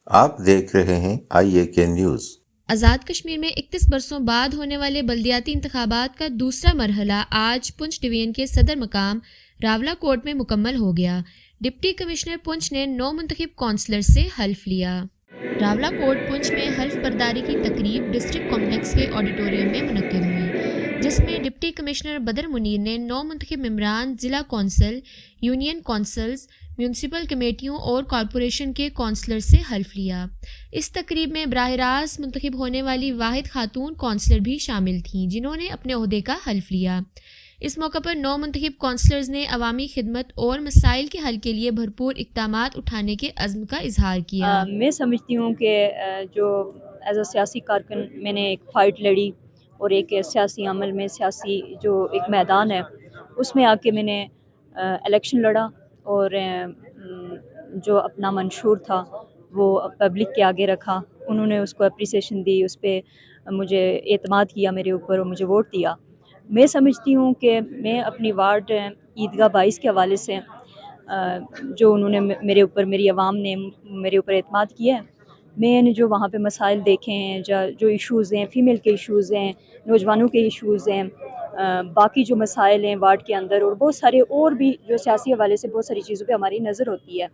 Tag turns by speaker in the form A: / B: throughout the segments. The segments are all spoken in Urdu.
A: آپ دیکھ رہے ہیں IAK نیوز۔
B: آزاد کشمیر میں 31 برسوں بعد ہونے والے بلدیاتی انتخابات کا دوسرا مرحلہ آج پنچ ڈویژن کے صدر مقام راولا کوٹ میں مکمل ہو گیا۔ ڈپٹی کمشنر پنچ نے 9 منتخب کونسلر سے حلف لیا۔ راولا کوٹ پنچ میں حلف برداری کی تقریب ڈسٹرکٹ کمپلیکس کے آڈیٹوریم میں منعقد ہوئی، جس میں ڈپٹی کمشنر بدر منیر نے 9 منتخب ممبران ضلع کونسل، یونین کونسلز، میونسپل کمیٹیوں اور کارپوریشن کے کونسلر سے حلف لیا۔ اس تقریب میں براہ راست منتخب ہونے والی واحد خاتون کونسلر بھی شامل تھیں، جنہوں نے اپنے عہدے کا حلف لیا۔ اس موقع پر 9 منتخب کونسلرز نے عوامی خدمت اور مسائل کے حل کے لیے بھرپور اقدامات اٹھانے کے عزم کا اظہار کیا۔
C: میں سمجھتی ہوں کہ جو ایز اے سیاسی کارکن میں نے ایک فائٹ لڑی اور ایک سیاسی عمل میں سیاسی جو ایک میدان ہے اس میں آ کے میں نے الیکشن لڑا اور جو اپنا منشور تھا وہ پبلک کے آگے رکھا۔ انہوں نے اس کو اپریسیشن دی، اس پہ مجھے اعتماد کیا میرے اوپر اور مجھے ووٹ دیا۔ میں سمجھتی ہوں کہ میں اپنی وارڈ عیدگاہ 22 کے حوالے سے جو انہوں نے میرے اوپر، میری عوام نے میرے اوپر اعتماد کیا ہے، میں نے جو وہاں پہ مسائل دیکھے ہیں، جو ایشوز ہیں، فیمیل کے ایشوز ہیں، نوجوانوں کے ایشوز ہیں، باقی جو مسائل ہیں وارڈ کے اندر، اور بہت سارے اور بھی جو سیاسی حوالے سے بہت ساری چیزوں پہ ہماری نظر ہوتی ہے،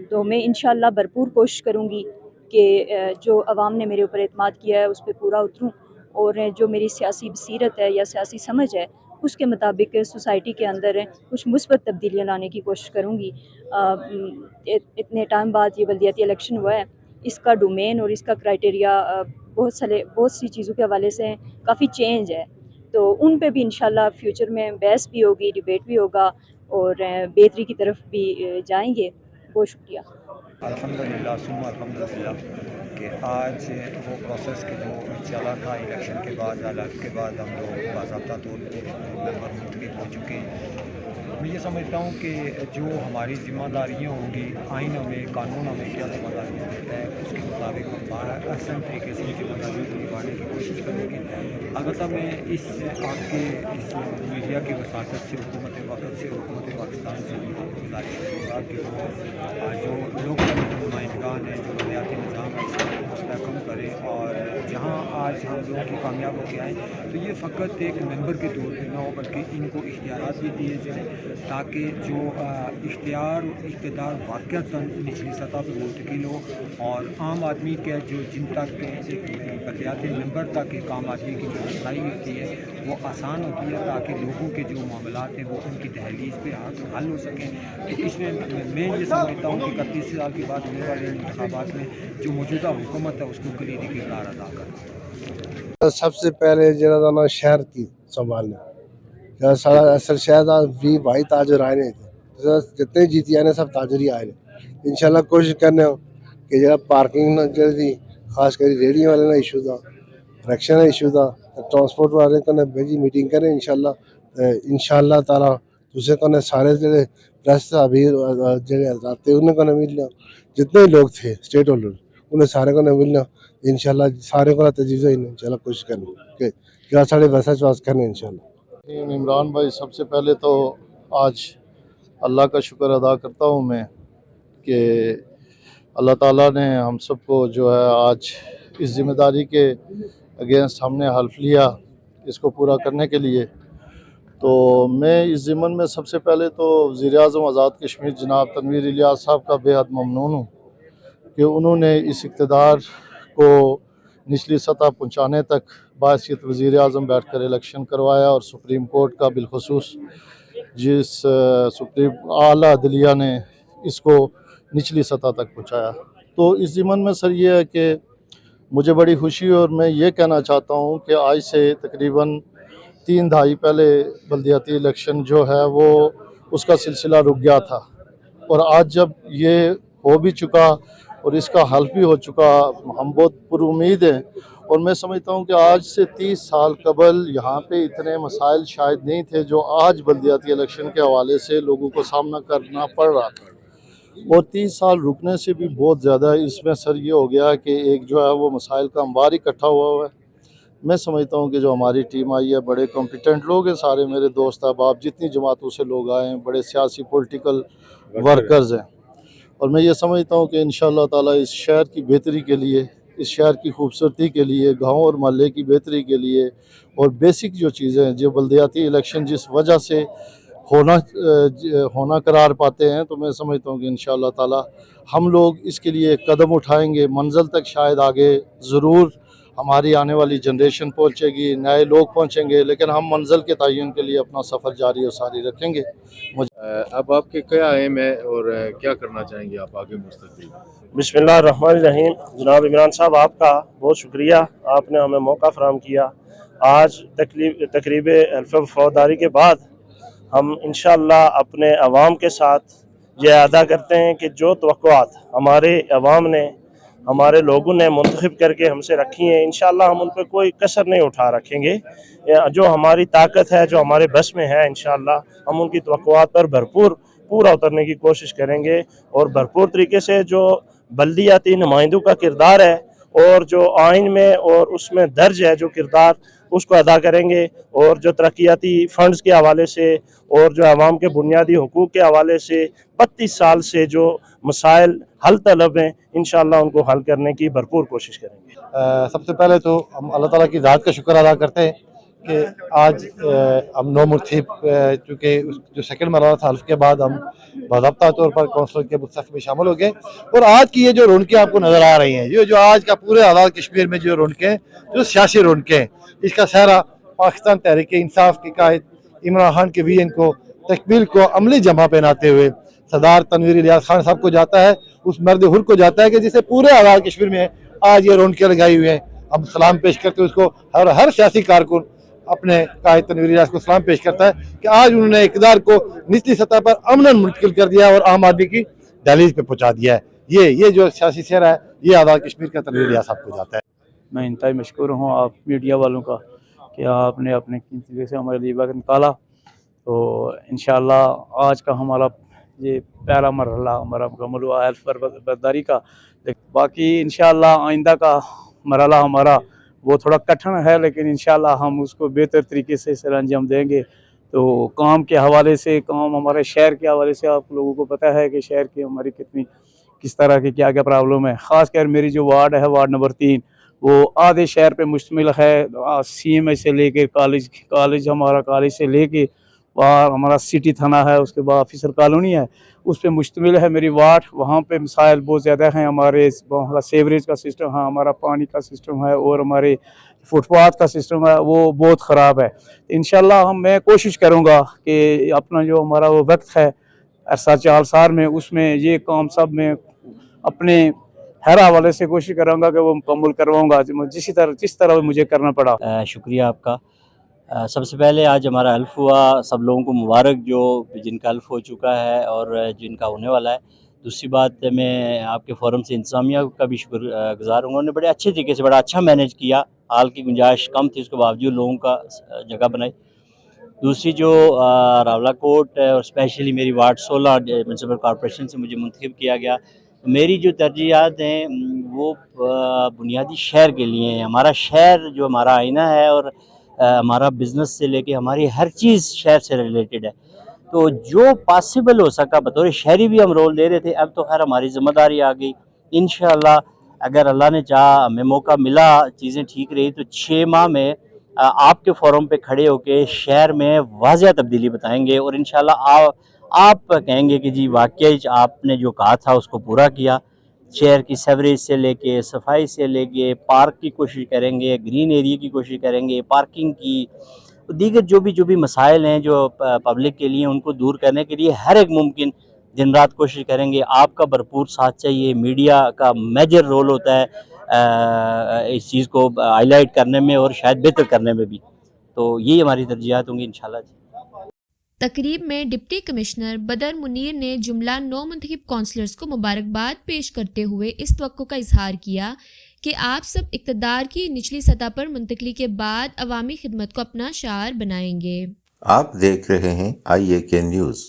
C: تو میں انشاءاللہ بھرپور کوشش کروں گی کہ جو عوام نے میرے اوپر اعتماد کیا ہے اس پہ پورا اتروں، اور جو میری سیاسی بصیرت ہے یا سیاسی سمجھ ہے اس کے مطابق سوسائٹی کے اندر کچھ مثبت تبدیلیاں لانے کی کوشش کروں گی۔ اتنے ٹائم بعد یہ بلدیاتی الیکشن ہوا ہے، اس کا ڈومین اور اس کا کرائٹیریا بہت سی چیزوں کے حوالے سے کافی چینج ہے، تو ان پہ بھی انشاءاللہ فیوچر میں بحث بھی ہوگی، ڈیبیٹ بھی ہوگا اور بہتری کی طرف بھی جائیں گے۔ بہت شکریہ۔
D: الحمدللہ ثم الحمدللہ کہ آج وہ پروسیس کے جو چلا تھا الیکشن کے بعد، حالات کے بعد ہم لوگ باضابطہ طور پہ ممبر منتخب ہو چکے ہیں۔ میں یہ سمجھتا ہوں کہ جو ہماری ذمہ داریاں ہوں گی، آئین ہمیں، قانون ہمیں کیا ذمہ داریاں دیتا ہے، اس کے مطابق ہم احسن طریقے سے ذمہ داریوں کو نبھانے کی کوشش کریں گے۔ البتہ میں اس آپ کے اس میڈیا کی وساطت سے، حکومت وقت سے، حکومت پاکستان سے گزارش کروں گا کہ وہ جو لوکل نمائندگان ہیں، جو بلدیاتی نظام ہے، اس کو مستحکم کریں، اور جہاں آج ہم لوگ کی کامیاب ہو کے آئیں تو یہ فقط ایک ممبر کے طور پہ نہ ہو، بلکہ ان کو اختیارات بھی دیے جائیں تاکہ جو اختیار و اقتدار واقعتاً نچلی سطح پہ منتقل ہو، اور عام آدمی کے جو جن تک ایک بلدیاتی ممبر تک ایک عام آدمی کی جو رسائی ہوتی ہے وہ آسان ہوتی ہے، تاکہ لوگوں کے جو معاملات ہیں وہ ان کی دہلیز پہ حل ہو سکیں۔ تو اس میں میں یہ سمجھتا ہوں کہ 31 سال کے بعد ہونے والے انتخابات میں جو موجودہ حکومت ہے اس کو کلیدی کردار ادا کرنا۔
E: سب سے پہلے جڑا نا شہر کی سنبھالنا، سارا اصل شہر بھی بھائی تاجر آئے نے، جتنے جیتی آئے سب تاجر ہی آئے نے۔ انشاءاللہ کوشش کرنے ہو کہ جڑا پارکنگ جڑی خاص کر ریڑیاں والے نا ایشو تھا، رکشا نا ایشو تھا، ٹرانسپورٹ والے کنے بھیجی میٹنگ کریں انشاءاللہ تعالی دوسرے کنے سارے جڑے پریس ابھی جڑے حضرات تھے انہیں کنے ملنا، جتنے لوگ تھے اسٹیٹ ہولڈر انہیں سارے کنے ملنا انشاءاللہ، سارے کو تجویز ہوئی انشاءاللہ کوشش کریں کہ کیا سارے ویسا چواز کرنے انشاءاللہ۔
F: عمران بھائی، سب سے پہلے تو آج اللہ کا شکر ادا کرتا ہوں میں کہ اللہ تعالیٰ نے ہم سب کو جو ہے آج اس ذمہ داری کے اگینسٹ ہم نے حلف لیا اس کو پورا کرنے کے لیے۔ تو میں اس ضمن میں سب سے پہلے تو وزیر اعظم آزاد کشمیر جناب تنویر الیاس صاحب کا بے حد ممنون ہوں کہ انہوں نے اس اقتدار کو نچلی سطح پہنچانے تک باحثیت وزیر اعظم بیٹھ کر الیکشن کروایا، اور سپریم کورٹ کا بالخصوص جس سپریم اعلیٰ عدلیہ نے اس کو نچلی سطح تک پہنچایا۔ تو اس ضمن میں سر یہ ہے کہ مجھے بڑی خوشی، اور میں یہ کہنا چاہتا ہوں کہ آج سے تقریباً 3 دہائی پہلے بلدیاتی الیکشن جو ہے وہ اس کا سلسلہ رک گیا تھا، اور آج جب یہ ہو بھی چکا اور اس کا حل بھی ہو چکا، ہم بہت پر امید ہیں، اور میں سمجھتا ہوں کہ آج سے 30 سال قبل یہاں پہ اتنے مسائل شاید نہیں تھے جو آج بلدیاتی الیکشن کے حوالے سے لوگوں کو سامنا کرنا پڑ رہا تھا، اور 30 سال رکنے سے بھی بہت زیادہ اس میں سر یہ ہو گیا کہ ایک جو ہے وہ مسائل کا انبار اکٹھا ہوا ہے۔ میں سمجھتا ہوں کہ جو ہماری ٹیم آئی ہے بڑے کمپیٹنٹ لوگ ہیں، سارے میرے دوست احباب جتنی جماعتوں سے لوگ آئے ہیں، بڑے سیاسی پولیٹیکل ورکرز ہیں، اور میں یہ سمجھتا ہوں کہ انشاءاللہ تعالی اس شہر کی بہتری کے لیے، اس شہر کی خوبصورتی کے لیے، گاؤں اور محلے کی بہتری کے لیے، اور بیسک جو چیزیں ہیں، جو بلدیاتی الیکشن جس وجہ سے ہونا قرار پاتے ہیں، تو میں سمجھتا ہوں کہ انشاءاللہ تعالی ہم لوگ اس کے لیے قدم اٹھائیں گے، منزل تک شاید آگے ضرور ہماری آنے والی جنریشن پہنچے گی، نئے لوگ پہنچیں گے، لیکن ہم منزل کے تعین کے لیے اپنا سفر جاری و ساری رکھیں گے۔
G: اب آپ کے کیا ایم ہے اور کیا کرنا چاہیں گے آپ آگے مستقبل؟
H: بسم اللہ الرحمن الرحیم۔ جناب عمران صاحب، آپ کا بہت شکریہ، آپ نے ہمیں موقع فراہم کیا۔ آج تقریب حلف وفاداری کے بعد ہم انشاءاللہ اپنے عوام کے ساتھ یہ ادا کرتے ہیں کہ جو توقعات ہمارے عوام نے، ہمارے لوگوں نے منتخب کر کے ہم سے رکھی ہیں، انشاءاللہ ہم ان پہ کوئی کسر نہیں اٹھا رکھیں گے۔ جو ہماری طاقت ہے، جو ہمارے بس میں ہے، انشاءاللہ ہم ان کی توقعات پر پورا اترنے کی کوشش کریں گے، اور بھرپور طریقے سے جو بلدیاتی نمائندوں کا کردار ہے اور جو آئین میں اور اس میں درج ہے جو کردار، اس کو ادا کریں گے، اور جو ترقیاتی فنڈز کے حوالے سے اور جو عوام کے بنیادی حقوق کے حوالے سے 32 سال سے جو مسائل حل طلب ہیں، انشاءاللہ ان کو حل کرنے کی بھرپور کوشش کریں گے۔
F: سب سے پہلے تو ہم اللہ تعالیٰ کی ذات کا شکر ادا کرتے ہیں کہ آج ہم نو مرتیب، چونکہ جو سیکنڈ مرحلہ تھا حلف کے بعد ہم باضابطہ طور پر کونسل کے صف میں شامل ہو گئے، اور آج کی یہ جو رونقیں آپ کو نظر آ رہی ہیں، جو آج کا پورے آزاد کشمیر میں جو رونقیں، جو سیاسی رونقیں، اس کا سہرا پاکستان تحریک انصاف کے قائد عمران خان کے ویژن کو، تکمیل کو عملی جمع پہناتے ہوئے سردار تنویر الیاس خان صاحب کو جاتا ہے، اس مرد حر کو جاتا ہے کہ جسے پورے آزاد کشمیر میں آج یہ رونقیں لگائی ہوئے ہیں۔ ہم سلام پیش کرتے ہیں اس کو، ہر سیاسی کارکن اپنے قائد تنویر الیاس کو سلام پیش کرتا ہے کہ آج انہوں نے اقتدار کو نچلی سطح پر امناً منتقل کر دیا اور عام آدمی کی دہلیز پہ پہنچا دیا ہے۔ یہ جو سیاسی سہرا ہے، یہ آزاد کشمیر کا تنویر الیاس صاحب کو جاتا ہے۔
I: میں انتہائی مشکور ہوں آپ میڈیا والوں کا کہ آپ نے اپنے قیمتی وقت سے ہمارے لیے وقت نکالا، تو انشاءاللہ آج کا ہمارا یہ پہلا مرحلہ ہمارا مکمل ہوا حلف برداری کا۔ باقی انشاءاللہ آئندہ کا مرحلہ ہمارا وہ تھوڑا کٹھن ہے، لیکن انشاءاللہ ہم اس کو بہتر طریقے سے سر انجام دیں گے۔ تو کام کے حوالے سے، کام ہمارے شہر کے حوالے سے آپ لوگوں کو پتہ ہے کہ شہر کی ہماری کس طرح کی کیا پرابلم ہے۔ خاص کر میری جو وارڈ ہے، وارڈ نمبر 3، وہ آدھے شہر پہ مشتمل ہے۔ سی ایم ایس سے لے کے کالج ہمارا کالج سے لے کے وہاں ہمارا سٹی تھانہ ہے، اس کے بعد آفیسر کالونی ہے، اس پہ مشتمل ہے میری وارڈ۔ وہاں پہ مسائل بہت زیادہ ہیں، ہمارے سیوریج کا سسٹم ہے، ہمارا پانی کا سسٹم ہے، اور ہمارے فٹ پاتھ کا سسٹم ہے، وہ بہت خراب ہے۔ انشاءاللہ میں کوشش کروں گا کہ اپنا جو ہمارا وہ وقت ہے عرصہ 4 سال میں، اس میں یہ کام سب میں اپنے ہر حوالے سے کوشش کروں گا کہ وہ مکمل کرواؤں گا جس طرح مجھے کرنا پڑا۔
J: شکریہ آپ کا۔ سب سے پہلے آج ہمارا حلف ہوا، سب لوگوں کو مبارک جو جن کا حلف ہو چکا ہے اور جن کا ہونے والا ہے۔ دوسری بات، میں آپ کے فورم سے انتظامیہ کا بھی شکر گزار ہوں، انہوں نے بڑے اچھے طریقے سے بڑا اچھا مینیج کیا، حال کی گنجائش کم تھی، اس کے باوجود لوگوں کا جگہ بنائی۔ دوسری جو راولہ کوٹ اور اسپیشلی میری وارڈ 16 میونسپل کارپوریشن سے مجھے منتخب کیا گیا، میری جو ترجیحات ہیں وہ بنیادی شہر کے لیے ہیں۔ ہمارا شہر جو ہمارا آئینہ ہے، اور ہمارا بزنس سے لے کے ہماری ہر چیز شہر سے ریلیٹڈ ہے، تو جو پاسبل ہو سکا بطور شہری بھی ہم رول دے رہے تھے۔ اب تو خیر ہماری ذمہ داری آ گئی، انشاءاللہ اگر اللہ نے چاہا، ہمیں موقع ملا، چیزیں ٹھیک رہی، تو 6 ماہ میں آپ کے فورم پہ کھڑے ہو کے شہر میں واضح تبدیلی بتائیں گے، اور انشاءاللہ آپ کہیں گے کہ جی واقعی آپ نے جو کہا تھا اس کو پورا کیا۔ شہر کی سیوریج سے لے کے، صفائی سے لے کے، پارک کی کوشش کریں گے، گرین ایریا کی کوشش کریں گے، پارکنگ کی، دیگر جو بھی مسائل ہیں جو پبلک کے لیے، ان کو دور کرنے کے لیے ہر ایک ممکن دن رات کوشش کریں گے۔ آپ کا بھرپور ساتھ چاہیے، میڈیا کا میجر رول ہوتا ہے اس چیز کو ہائی لائٹ کرنے میں اور شاید بہتر کرنے میں بھی، تو یہی ہماری ترجیحات ہوں گی انشاءاللہ جی۔
B: تقریب میں ڈپٹی کمشنر بدر منیر نے جملہ نو منتخب کونسلرز کو مبارکباد پیش کرتے ہوئے اس توقع کا اظہار کیا کہ آپ سب اقتدار کی نچلی سطح پر منتقلی کے بعد عوامی خدمت کو اپنا شعار بنائیں گے۔
A: آپ دیکھ رہے ہیں IAK نیوز۔